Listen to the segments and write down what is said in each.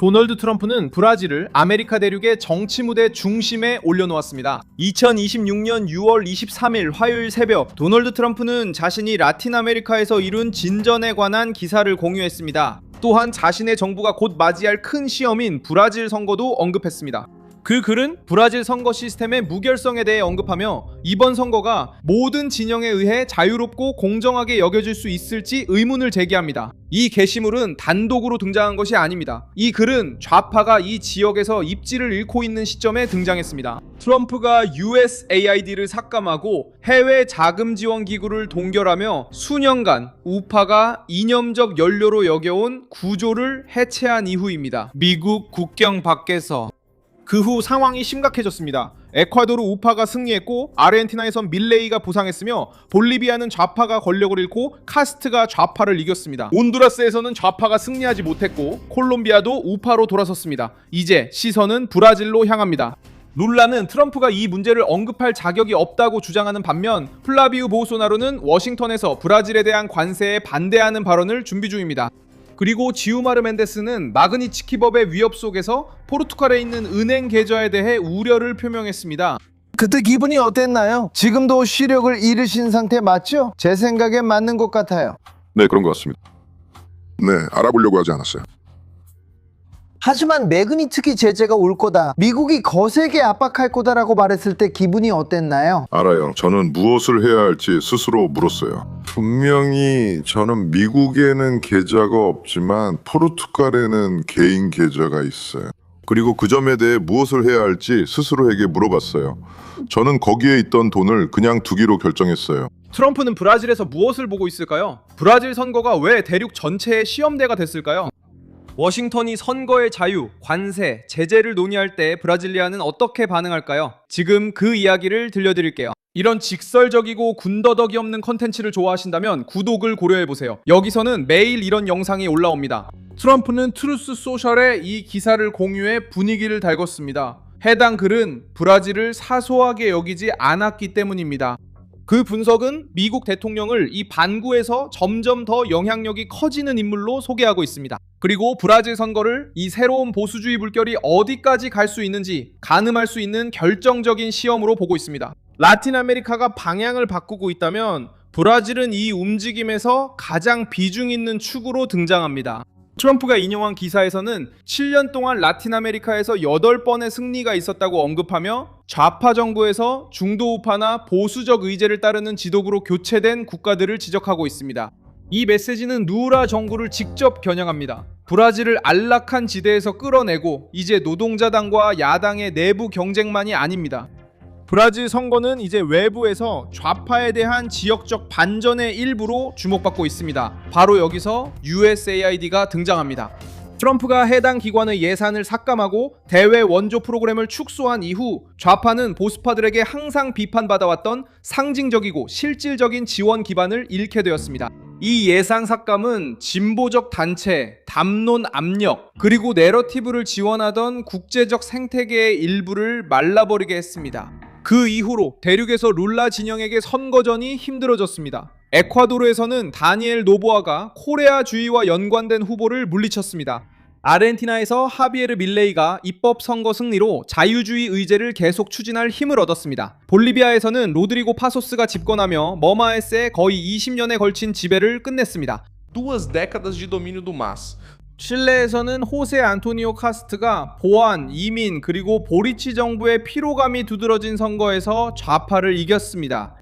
도널드 트럼프는 브라질을 아메리카 대륙의 정치 무대 중심에 올려놓았습니다. 2026년 6월 23일 화요일 새벽, 도널드 트럼프는 자신이 라틴 아메리카에서 이룬 진전에 관한 기사를 공유했습니다. 또한 자신의 정부가 곧 맞이할 큰 시험인 브라질 선거도 언급했습니다. 그 글은 브라질 선거 시스템의 무결성에 대해 언급하며 이번 선거가 모든 진영에 의해 자유롭고 공정하게 여겨질 수 있을지 의문을 제기합니다. 이 게시물은 단독으로 등장한 것이 아닙니다. 이 글은 좌파가 이 지역에서 입지를 잃고 있는 시점에 등장했습니다. 트럼프가 USAID를 삭감하고 해외 자금 지원 기구를 동결하며 수년간 우파가 이념적 연료로 여겨온 구조를 해체한 이후입니다. 미국 국경 밖에서 그 후 상황이 심각해졌습니다. 에콰도르 우파가 승리했고 아르헨티나에선 밀레이가 부상했으며 볼리비아는 좌파가 권력을 잃고 카스트가 좌파를 이겼습니다. 온두라스에서는 좌파가 승리하지 못했고 콜롬비아도 우파로 돌아섰습니다. 이제 시선은 브라질로 향합니다. 룰라는 트럼프가 이 문제를 언급할 자격이 없다고 주장하는 반면 플라비우 보소나로는 워싱턴에서 브라질에 대한 관세에 반대하는 발언을 준비 중입니다. 그리고 지우마르 멘데스는 마그니츠키법의 위협 속에서 포르투갈에 있는 은행 계좌에 대해 우려를 표명했습니다. 그때 기분이 어땠나요? 지금도 시력을 잃으신 상태 맞죠? 제 생각엔 맞는 것 같아요. 네, 그런 것 같습니다. 네, 알아보려고 하지 않았어요. 하지만 매그니츠키 제재가 올 거다, 미국이 거세게 압박할 거다라고 말했을 때 기분이 어땠나요? 알아요. 저는 무엇을 해야 할지 스스로 물었어요. 분명히 저는 미국에는 계좌가 없지만 포르투갈에는 개인 계좌가 있어요. 그리고 그 점에 대해 무엇을 해야 할지 스스로에게 물어봤어요. 저는 거기에 있던 돈을 그냥 두기로 결정했어요. 트럼프는 브라질에서 무엇을 보고 있을까요? 브라질 선거가 왜 대륙 전체의 시험대가 됐을까요? 워싱턴이 선거의 자유, 관세, 제재를 논의할 때 브라질리아는 어떻게 반응할까요? 지금 그 이야기를 들려드릴게요. 이런 직설적이고 군더더기 없는 컨텐츠를 좋아하신다면 구독을 고려해보세요. 여기서는 매일 이런 영상이 올라옵니다. 트럼프는 트루스 소셜에 이 기사를 공유해 분위기를 달궜습니다. 해당 글은 브라질을 사소하게 여기지 않았기 때문입니다. 그 분석은 미국 대통령을 이 반구에서 점점 더 영향력이 커지는 인물로 소개하고 있습니다. 그리고 브라질 선거를 이 새로운 보수주의 물결이 어디까지 갈 수 있는지 가늠할 수 있는 결정적인 시험으로 보고 있습니다. 라틴 아메리카가 방향을 바꾸고 있다면 브라질은 이 움직임에서 가장 비중 있는 축으로 등장합니다. 트럼프가 인용한 기사에서는 7년 동안 라틴 아메리카에서 8번의 승리가 있었다고 언급하며 좌파 정부에서 중도 우파나 보수적 의제를 따르는 지도부로 교체된 국가들을 지적하고 있습니다. 이 메시지는 누라 정부를 직접 겨냥합니다. 브라질을 안락한 지대에서 끌어내고 이제 노동자당과 야당의 내부 경쟁만이 아닙니다. 브라질 선거는 이제 외부에서 좌파에 대한 지역적 반전의 일부로 주목받고 있습니다. 바로 여기서 USAID가 등장합니다. 트럼프가 해당 기관의 예산을 삭감하고 대외 원조 프로그램을 축소한 이후 좌파는 보수파들에게 항상 비판받아왔던 상징적이고 실질적인 지원 기반을 잃게 되었습니다. 이 예산 삭감은 진보적 단체, 담론 압력, 그리고 내러티브를 지원하던 국제적 생태계의 일부를 말라버리게 했습니다. 그 이후로 대륙에서 룰라 진영에게 선거전이 힘들어졌습니다. 에콰도르에서는 다니엘 노보아가 코레아주의와 연관된 후보를 물리쳤습니다. 아르헨티나에서 하비에르 밀레이가 입법 선거 승리로 자유주의 의제를 계속 추진할 힘을 얻었습니다. 볼리비아에서는 로드리고 파소스가 집권하며 머마에스의 거의 20년에 걸친 지배를 끝냈습니다. Duas décadas de domínio do MAS. 칠레에서는 호세 안토니오 카스트가 보안, 이민, 그리고 보리치 정부의 피로감이 두드러진 선거에서 좌파를 이겼습니다.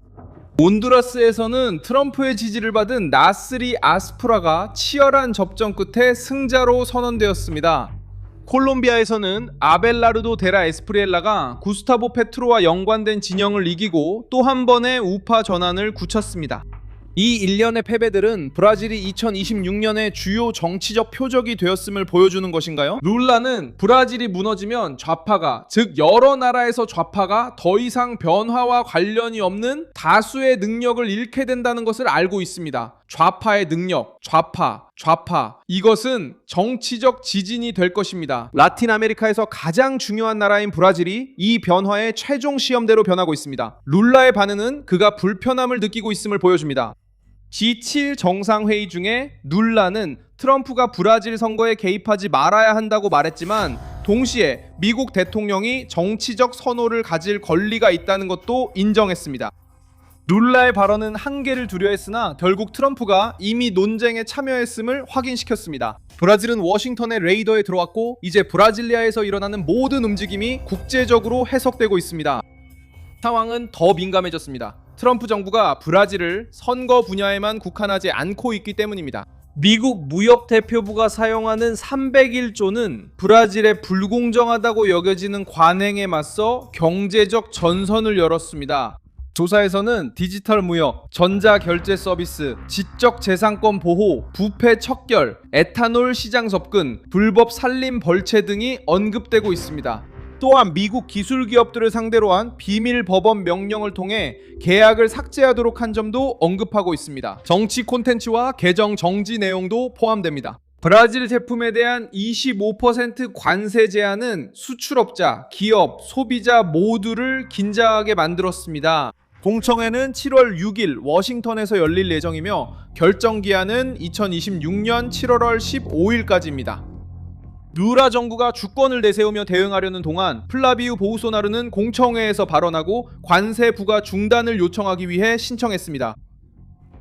온두라스에서는 트럼프의 지지를 받은 나스리 아스프라가 치열한 접전 끝에 승자로 선언되었습니다. 콜롬비아에서는 아벨라르도 데라 에스프리엘라가 구스타보 페트로와 연관된 진영을 이기고 또 한 번의 우파 전환을 굳혔습니다. 이 일련의 패배들은 브라질이 2026년의 주요 정치적 표적이 되었음을 보여주는 것인가요? 룰라는 브라질이 무너지면 좌파가, 즉 여러 나라에서 좌파가 더 이상 변화와 관련이 없는 다수의 능력을 잃게 된다는 것을 알고 있습니다. 좌파의 능력, 좌파. 이것은 정치적 지진이 될 것입니다. 라틴 아메리카에서 가장 중요한 나라인 브라질이 이 변화의 최종 시험대로 변하고 있습니다. 룰라의 반응은 그가 불편함을 느끼고 있음을 보여줍니다. G7 정상회의 중에 룰라는 트럼프가 브라질 선거에 개입하지 말아야 한다고 말했지만 동시에 미국 대통령이 정치적 선호를 가질 권리가 있다는 것도 인정했습니다. 룰라의 발언은 한계를 두려했으나 결국 트럼프가 이미 논쟁에 참여했음을 확인시켰습니다. 브라질은 워싱턴의 레이더에 들어왔고 이제 브라질리아에서 일어나는 모든 움직임이 국제적으로 해석되고 있습니다. 상황은 더 민감해졌습니다. 트럼프 정부가 브라질을 선거 분야에만 국한하지 않고 있기 때문입니다. 미국 무역대표부가 사용하는 301조는 브라질의 불공정하다고 여겨지는 관행에 맞서 경제적 전선을 열었습니다. 조사에서는 디지털 무역, 전자결제 서비스, 지적재산권 보호, 부패 척결, 에탄올 시장 접근, 불법 산림 벌채 등이 언급되고 있습니다. 또한 미국 기술 기업들을 상대로 한 비밀 법원 명령을 통해 계약을 삭제하도록 한 점도 언급하고 있습니다. 정치 콘텐츠와 계정 정지 내용도 포함됩니다. 브라질 제품에 대한 25% 관세 제한은 수출업자, 기업, 소비자 모두를 긴장하게 만들었습니다. 공청회는 7월 6일 워싱턴에서 열릴 예정이며 결정 기한은 2026년 7월 15일까지입니다. 룰라 정부가 주권을 내세우며 대응하려는 동안 플라비우 보우소나루는 공청회에서 발언하고 관세 부과 중단을 요청하기 위해 신청했습니다.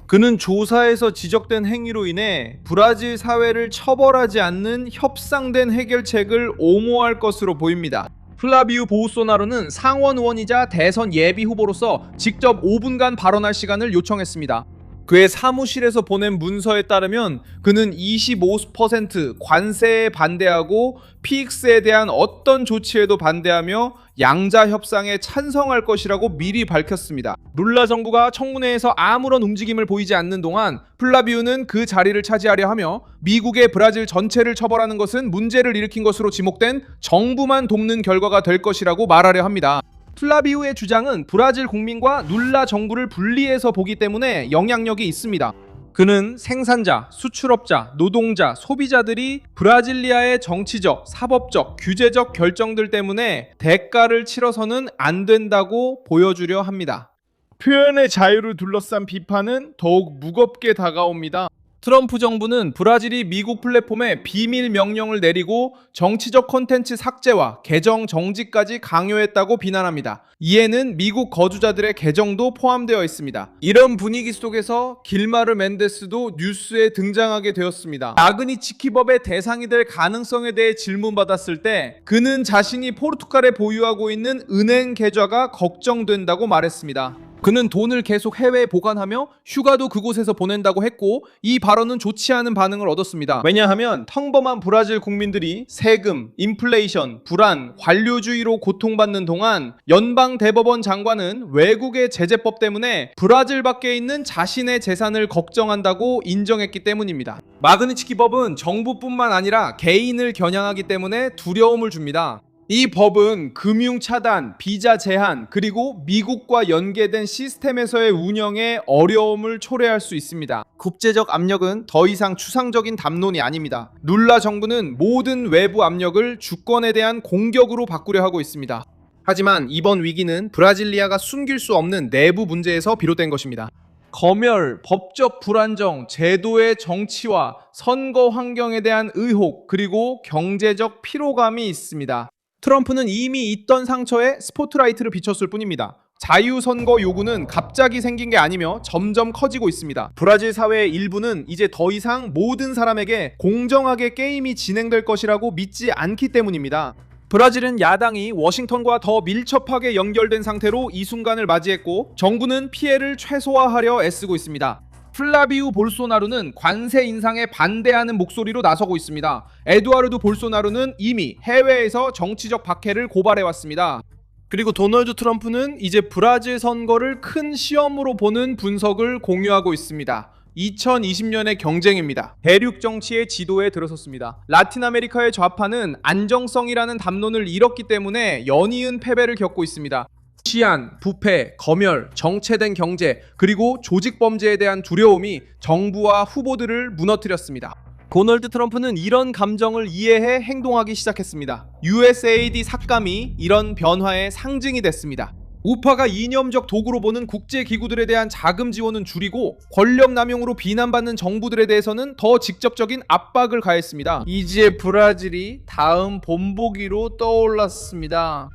그는 조사에서 지적된 행위로 인해 브라질 사회를 처벌하지 않는 협상된 해결책을 옹호할 것으로 보입니다. 플라비우 보우소나루는 상원 의원이자 대선 예비 후보로서 직접 5분간 발언할 시간을 요청했습니다. 그의 사무실에서 보낸 문서에 따르면 그는 25% 관세에 반대하고 PX에 대한 어떤 조치에도 반대하며 양자 협상에 찬성할 것이라고 미리 밝혔습니다. 룰라 정부가 청문회에서 아무런 움직임을 보이지 않는 동안 플라비우는 그 자리를 차지하려 하며 미국의 브라질 전체를 처벌하는 것은 문제를 일으킨 것으로 지목된 정부만 돕는 결과가 될 것이라고 말하려 합니다. 플라비우의 주장은 브라질 국민과 룰라 정부를 분리해서 보기 때문에 영향력이 있습니다. 그는 생산자, 수출업자, 노동자, 소비자들이 브라질리아의 정치적, 사법적, 규제적 결정들 때문에 대가를 치러서는 안 된다고 보여주려 합니다. 표현의 자유를 둘러싼 비판은 더욱 무겁게 다가옵니다. 트럼프 정부는 브라질이 미국 플랫폼에 비밀 명령을 내리고 정치적 콘텐츠 삭제와 계정 정지까지 강요했다고 비난합니다. 이에는 미국 거주자들의 계정도 포함되어 있습니다. 이런 분위기 속에서 길마르 멘데스도 뉴스에 등장하게 되었습니다. 마그니치키법의 대상이 될 가능성에 대해 질문받았을 때 그는 자신이 포르투갈에 보유하고 있는 은행 계좌가 걱정된다고 말했습니다. 그는 돈을 계속 해외에 보관하며 휴가도 그곳에서 보낸다고 했고 이 발언은 좋지 않은 반응을 얻었습니다. 왜냐하면 평범한 브라질 국민들이 세금, 인플레이션, 불안, 관료주의로 고통받는 동안 연방 대법원 장관은 외국의 제재법 때문에 브라질 밖에 있는 자신의 재산을 걱정한다고 인정했기 때문입니다. 마그니치키법은 정부뿐만 아니라 개인을 겨냥하기 때문에 두려움을 줍니다. 이 법은 금융 차단, 비자 제한, 그리고 미국과 연계된 시스템에서의 운영에 어려움을 초래할 수 있습니다. 국제적 압력은 더 이상 추상적인 담론이 아닙니다. 룰라 정부는 모든 외부 압력을 주권에 대한 공격으로 바꾸려 하고 있습니다. 하지만 이번 위기는 브라질리아가 숨길 수 없는 내부 문제에서 비롯된 것입니다. 검열, 법적 불안정, 제도의 정치화, 선거 환경에 대한 의혹, 그리고 경제적 피로감이 있습니다. 트럼프는 이미 있던 상처에 스포트라이트를 비췄을 뿐입니다. 자유선거 요구는 갑자기 생긴 게 아니며 점점 커지고 있습니다. 브라질 사회의 일부는 이제 더 이상 모든 사람에게 공정하게 게임이 진행될 것이라고 믿지 않기 때문입니다. 브라질은 야당이 워싱턴과 더 밀접하게 연결된 상태로 이 순간을 맞이했고 정부는 피해를 최소화하려 애쓰고 있습니다. 플라비우 볼소나루는 관세 인상에 반대하는 목소리로 나서고 있습니다. 에두아르도 볼소나루는 이미 해외에서 정치적 박해를 고발해왔습니다. 그리고 도널드 트럼프는 이제 브라질 선거를 큰 시험으로 보는 분석을 공유하고 있습니다. 2020년의 경쟁입니다. 대륙 정치의 지도에 들어섰습니다. 라틴 아메리카의 좌파는 안정성이라는 담론을 잃었기 때문에 연이은 패배를 겪고 있습니다. 치안, 부패, 검열, 정체된 경제, 그리고 조직범죄에 대한 두려움이 정부와 후보들을 무너뜨렸습니다. 도널드 트럼프는 이런 감정을 이해해 행동하기 시작했습니다. USAID 삭감이 이런 변화의 상징이 됐습니다. 우파가 이념적 도구로 보는 국제기구들에 대한 자금 지원은 줄이고 권력 남용으로 비난받는 정부들에 대해서는 더 직접적인 압박을 가했습니다. 이제 브라질이 다음 본보기로 떠올랐습니다.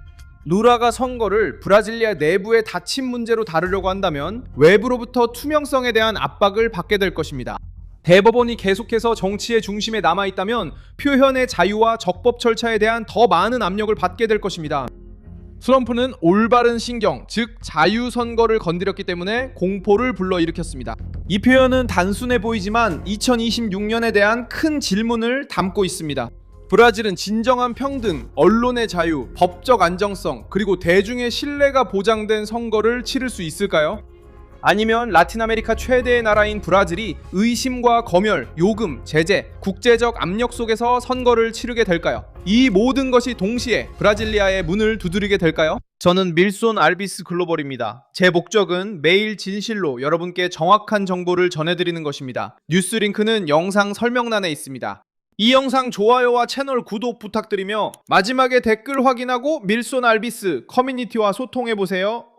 루라가 선거를 브라질리아 내부의 닫힌 문제로 다루려고 한다면 외부로부터 투명성에 대한 압박을 받게 될 것입니다. 대법원이 계속해서 정치의 중심에 남아있다면 표현의 자유와 적법 절차에 대한 더 많은 압력을 받게 될 것입니다. 트럼프는 올바른 신경, 즉 자유선거를 건드렸기 때문에 공포를 불러일으켰습니다. 이 표현은 단순해 보이지만 2026년에 대한 큰 질문을 담고 있습니다. 브라질은 진정한 평등, 언론의 자유, 법적 안정성, 그리고 대중의 신뢰가 보장된 선거를 치를 수 있을까요? 아니면 라틴 아메리카 최대의 나라인 브라질이 의심과 검열, 요금, 제재, 국제적 압력 속에서 선거를 치르게 될까요? 이 모든 것이 동시에 브라질리아의 문을 두드리게 될까요? 저는 밀손 알비스 글로벌입니다. 제 목적은 매일 진실로 여러분께 정확한 정보를 전해드리는 것입니다. 뉴스 링크는 영상 설명란에 있습니다. 이 영상 좋아요와 채널 구독 부탁드리며 마지막에 댓글 확인하고 밀손 알비스 커뮤니티와 소통해보세요.